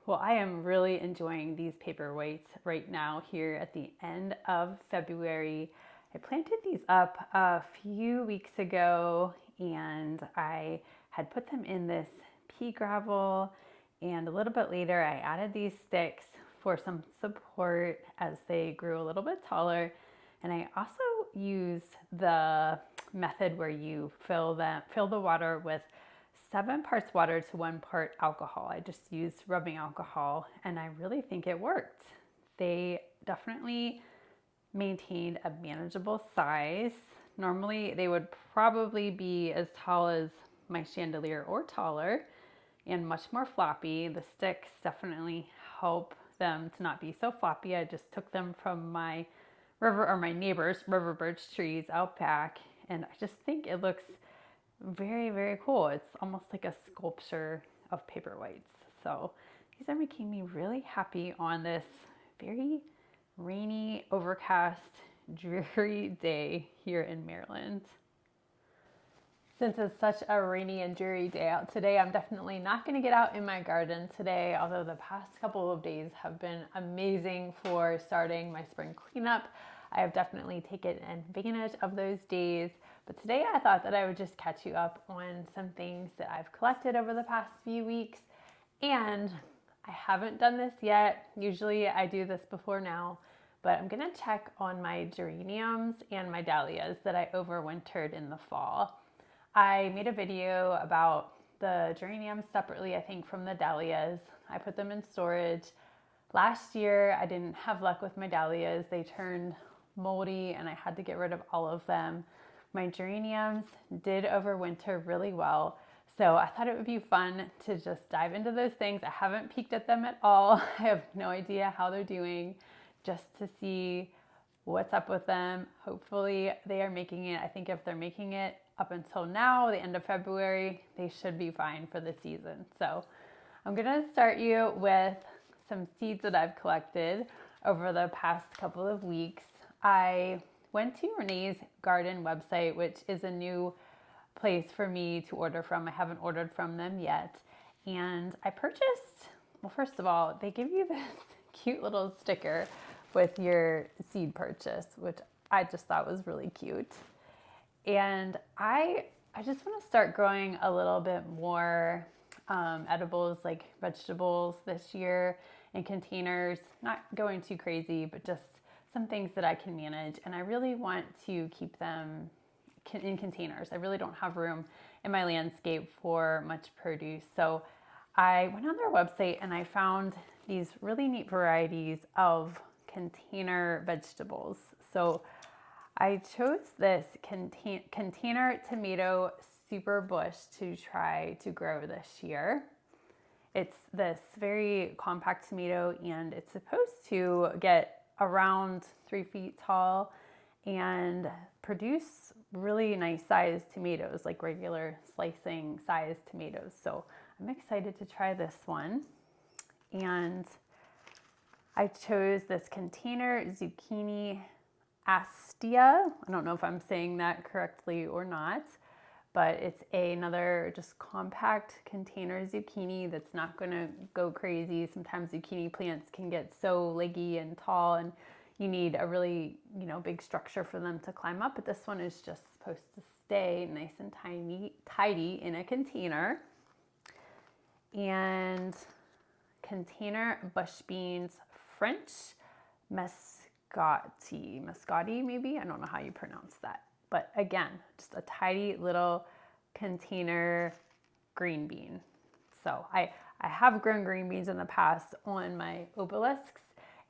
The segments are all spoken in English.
Well, I am really enjoying these paperweights right now here at the end of February. I planted these up a few weeks ago and I had put them in this pea gravel, and a little bit later I added these sticks for some support as they grew a little bit taller. And I also used the method where you fill the water with 7 parts water to 1 part alcohol. I just used rubbing alcohol and I really think it worked. They definitely maintained a manageable size. Normally they would probably be as tall as my chandelier or taller and much more floppy. The sticks definitely help them to not be so floppy. I just took them from my my neighbor's river birch trees out back, and I just think it looks very, very cool. It's almost like a sculpture of paperweights. So these are making me really happy on this very rainy, overcast, dreary day here in Maryland. Since it's such a rainy and dreary day out today, I'm definitely not going to get out in my garden today, although the past couple of days have been amazing for starting my spring cleanup. I have definitely taken advantage of those days, but today I thought that I would just catch you up on some things that I've collected over the past few weeks. And I haven't done this yet. Usually I do this before now, but I'm going to check on my geraniums and my dahlias that I overwintered in the fall. I made a video about the geraniums separately, I think, from the dahlias. I put them in storage. Last year, I didn't have luck with my dahlias. They turned moldy and I had to get rid of all of them. My geraniums did overwinter really well. So I thought it would be fun to just dive into those things. I haven't peeked at them at all. I have no idea how they're doing, just to see what's up with them. Hopefully they are making it. I think if they're making it up until now, the end of February, they should be fine for the season. So I'm gonna start you with some seeds that I've collected over the past couple of weeks. I went to Renee's Garden website, which is a new place for me to order from. I haven't ordered from them yet. And I purchased, well, first of all, they give you this cute little sticker with your seed purchase, which I just thought was really cute. And I just want to start growing a little bit more edibles, like vegetables, this year in containers. Not going too crazy, but just some things that I can manage. And I really want to keep them in containers. I really don't have room in my landscape for much produce. So I went on their website and I found these really neat varieties of container vegetables. So I chose this container tomato super bush to try to grow this year. It's this very compact tomato and it's supposed to get around 3 feet tall and produce really nice sized tomatoes, like regular slicing sized tomatoes. So I'm excited to try this one. And I chose this container zucchini astia. I don't know if I'm saying that correctly or not, but it's another just compact container zucchini that's not going to go crazy. Sometimes zucchini plants can get so leggy and tall and you need a really, big structure for them to climb up, but this one is just supposed to stay nice and tidy in a container. And container bush beans, French Muscati maybe, I don't know how you pronounce that, but again, just a tidy little container green bean. So I have grown green beans in the past on my obelisks,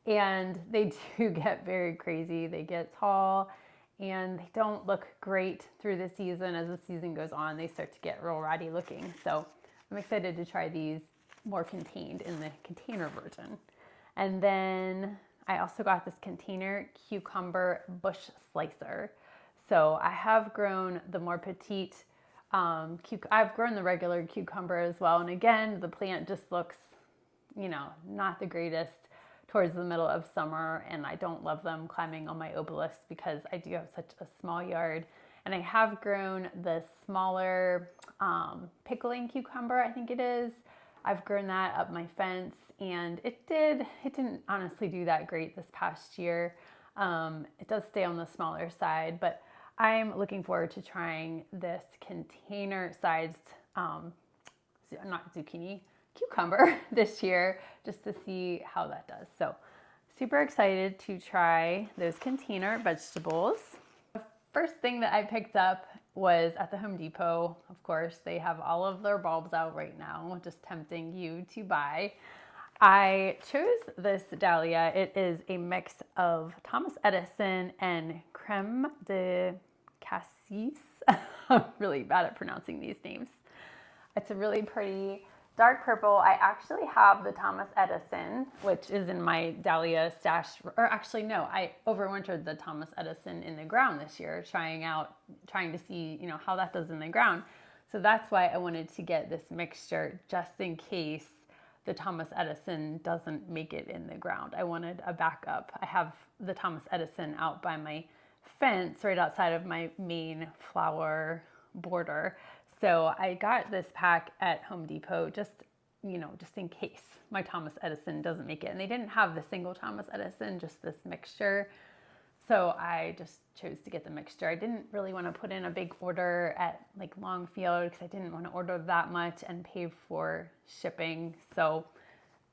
and they do get very crazy. They get tall and they don't look great through the season. As the season goes on, they start to get real ratty looking. So I'm excited to try these more contained in the container version. And then I also got this container cucumber bush slicer. So I have grown the more petite, I've grown the regular cucumber as well. And again, the plant just looks, not the greatest towards the middle of summer. And I don't love them climbing on my obelisk because I do have such a small yard. And I have grown the smaller pickling cucumber, I think it is. I've grown that up my fence, and it didn't honestly do that great this past year. It does stay on the smaller side, but I'm looking forward to trying this container-sized, not zucchini, cucumber this year, just to see how that does. So super excited to try those container vegetables. The first thing that I picked up was at the Home Depot. Of course, they have all of their bulbs out right now, just tempting you to buy. I chose this dahlia. It is a mix of Thomas Edison and Creme de Cassis. I'm really bad at pronouncing these names. It's a really pretty dark purple. I actually have the Thomas Edison, which is in my dahlia stash, or actually no, I overwintered the Thomas Edison in the ground this year, trying to see, how that does in the ground. So that's why I wanted to get this mixture just in case the Thomas Edison doesn't make it in the ground. I wanted a backup. I have the Thomas Edison out by my fence right outside of my main flower border. So I got this pack at Home Depot just in case my Thomas Edison doesn't make it. And they didn't have the single Thomas Edison, just this mixture. So I just chose to get the mixture. I didn't really want to put in a big order at Longfield because I didn't want to order that much and pay for shipping. So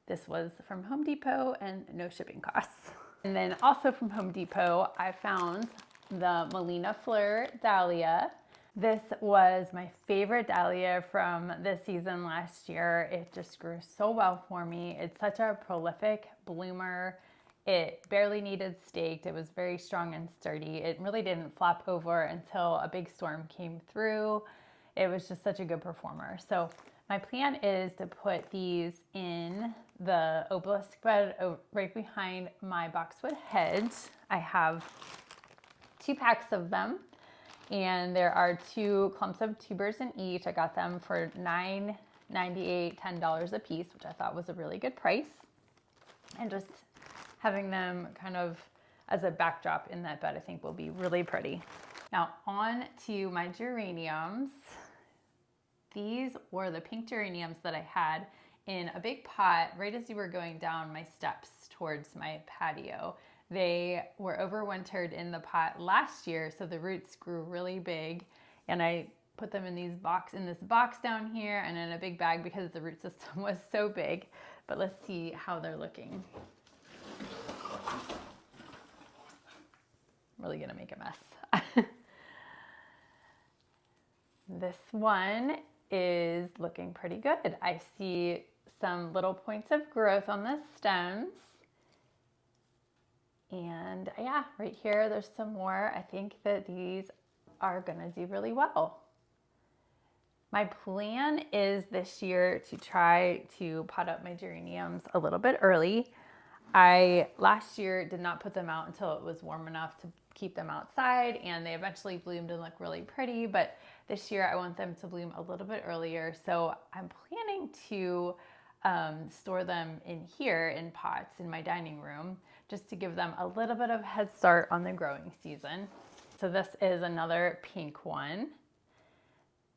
this was from Home Depot and no shipping costs. And then also from Home Depot, I found the Melina Fleur Dahlia. This was my favorite dahlia from this season last year. It just grew so well for me. It's such a prolific bloomer. It barely needed staked. It was very strong and sturdy. It really didn't flop over until a big storm came through. It was just such a good performer. So my plan is to put these in the obelisk bed right behind my boxwood hedge. I have 2 packs of them. And there are 2 clumps of tubers in each. I got them for $9.98, $10 a piece, which I thought was a really good price. And just having them kind of as a backdrop in that bed, I think will be really pretty. Now on to my geraniums. These were the pink geraniums that I had in a big pot right as you were going down my steps towards my patio. They were overwintered in the pot last year, so the roots grew really big, and I put them in this box down here and in a big bag because the root system was so big. But let's see how they're looking. I'm really gonna make a mess. This one is looking pretty good. I see some little points of growth on the stems. And yeah, right here, there's some more. I think that these are gonna do really well. My plan is this year to try to pot up my geraniums a little bit early. I last year did not put them out until it was warm enough to keep them outside, and they eventually bloomed and look really pretty, but this year I want them to bloom a little bit earlier. So I'm planning to store them in here in pots in my dining room, just to give them a little bit of head start on the growing season. So this is another pink one.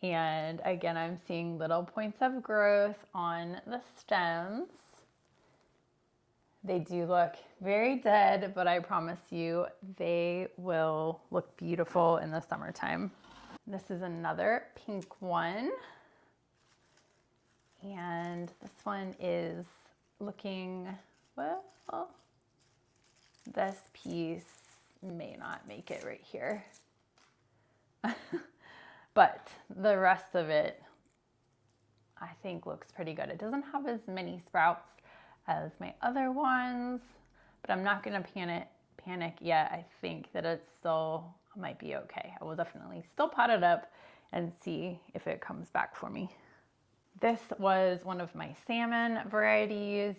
And again, I'm seeing little points of growth on the stems. They do look very dead, but I promise you they will look beautiful in the summertime. This is another pink one. And this one is looking, well, this piece may not make it right here. But the rest of it, I think looks pretty good. It doesn't have as many sprouts as my other ones, but I'm not gonna panic yet. I think that it still might be okay. I will definitely still pot it up and see if it comes back for me. This was one of my salmon varieties,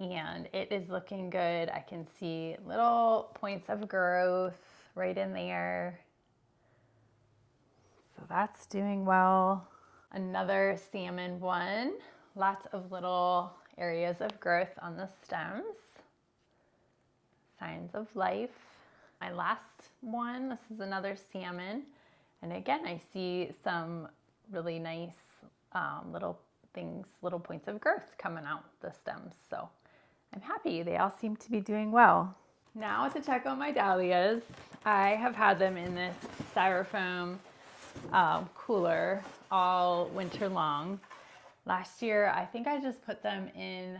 and it is looking good. I can see little points of growth right in there. So that's doing well. Another salmon one, lots of little areas of growth on the stems. Signs of life. My last one, this is another salmon. And again, I see some really nice little things, little points of growth coming out the stems. So I'm happy. They all seem to be doing well. Now to check on my dahlias. I have had them in this styrofoam cooler all winter long. Last year, I think I just put them in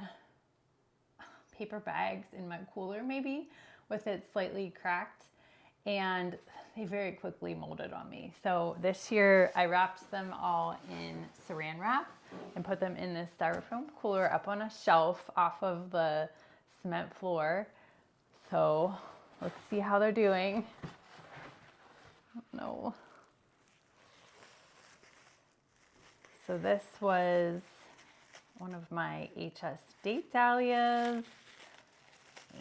paper bags in my cooler maybe, with it slightly cracked, and they very quickly molded on me. So this year I wrapped them all in Saran wrap and put them in this styrofoam cooler up on a shelf off of the cement floor. So let's see how they're doing. No. So this was one of my HS date dahlias.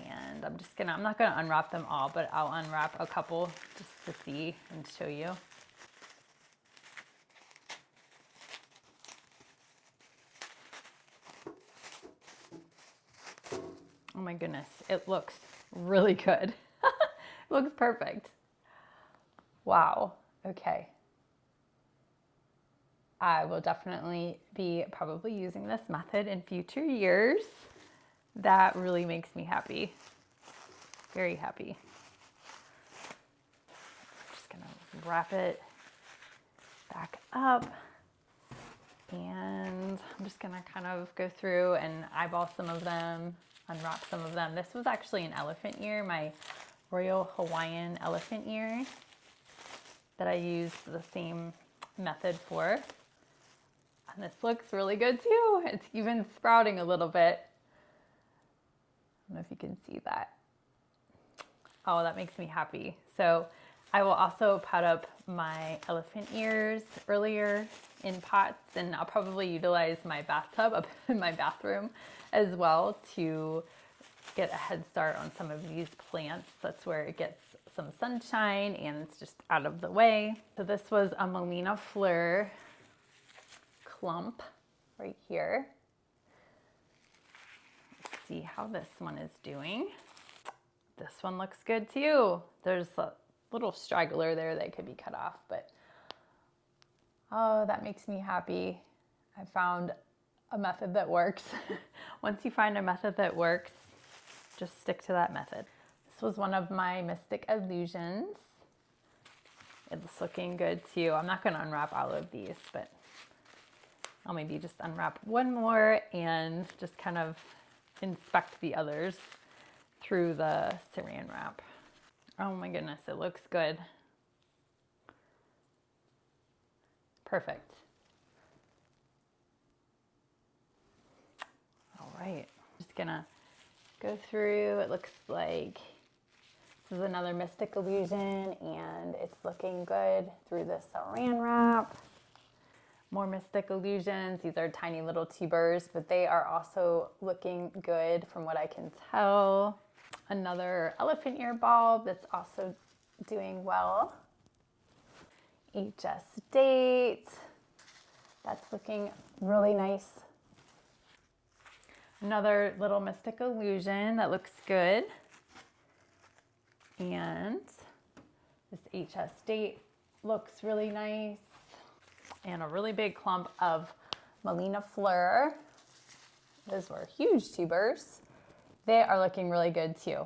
And I'm not gonna unwrap them all, but I'll unwrap a couple just to see and show you. Oh my goodness, it looks really good. It looks perfect. Wow, okay. I will definitely be probably using this method in future years. That really makes me happy. Very happy. I'm just gonna wrap it back up. And I'm just gonna kind of go through and eyeball some of them, unwrap some of them. This was actually an elephant ear, my Royal Hawaiian elephant ear that I used the same method for. And this looks really good too. It's even sprouting a little bit. I don't know if you can see that. Oh, that makes me happy. So I will also pot up my elephant ears earlier in pots, and I'll probably utilize my bathtub up in my bathroom as well to get a head start on some of these plants. That's where it gets some sunshine and it's just out of the way. So this was a Melina Fleur clump right here. Let's see how this one is doing. This one looks good too. There's a little straggler there that could be cut off, but oh, that makes me happy. I found a method that works. Once you find a method that works, just stick to that method. This was one of my Mystic Illusions. It's looking good too. I'm not gonna unwrap all of these, but I'll maybe just unwrap one more and just kind of inspect the others through the Saran wrap. Oh my goodness, it looks good. Perfect. All right, just gonna go through. It looks like this is another Mystic Illusion and it's looking good through the Saran wrap. More Mystic Illusions. These are tiny little tubers, but they are also looking good from what I can tell. Another elephant ear bulb that's also doing well. HS date. That's looking really nice. Another little Mystic Illusion that looks good. And this HS date looks really nice. And a really big clump of Melina Fleur. Those were huge tubers. They are looking really good too.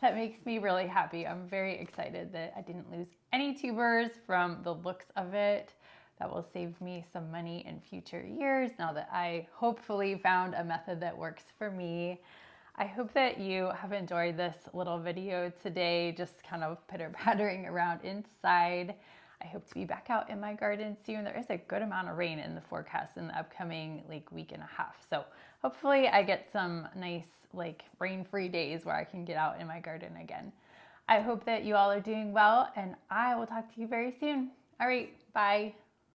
That makes me really happy. I'm very excited that I didn't lose any tubers from the looks of it. That will save me some money in future years now that I hopefully found a method that works for me. I hope that you have enjoyed this little video today, just kind of pitter-pattering around inside. I hope to be back out in my garden soon. There is a good amount of rain in the forecast in the upcoming week and a half. So hopefully I get some nice rain-free days where I can get out in my garden again. I hope that you all are doing well and I will talk to you very soon. All right, bye.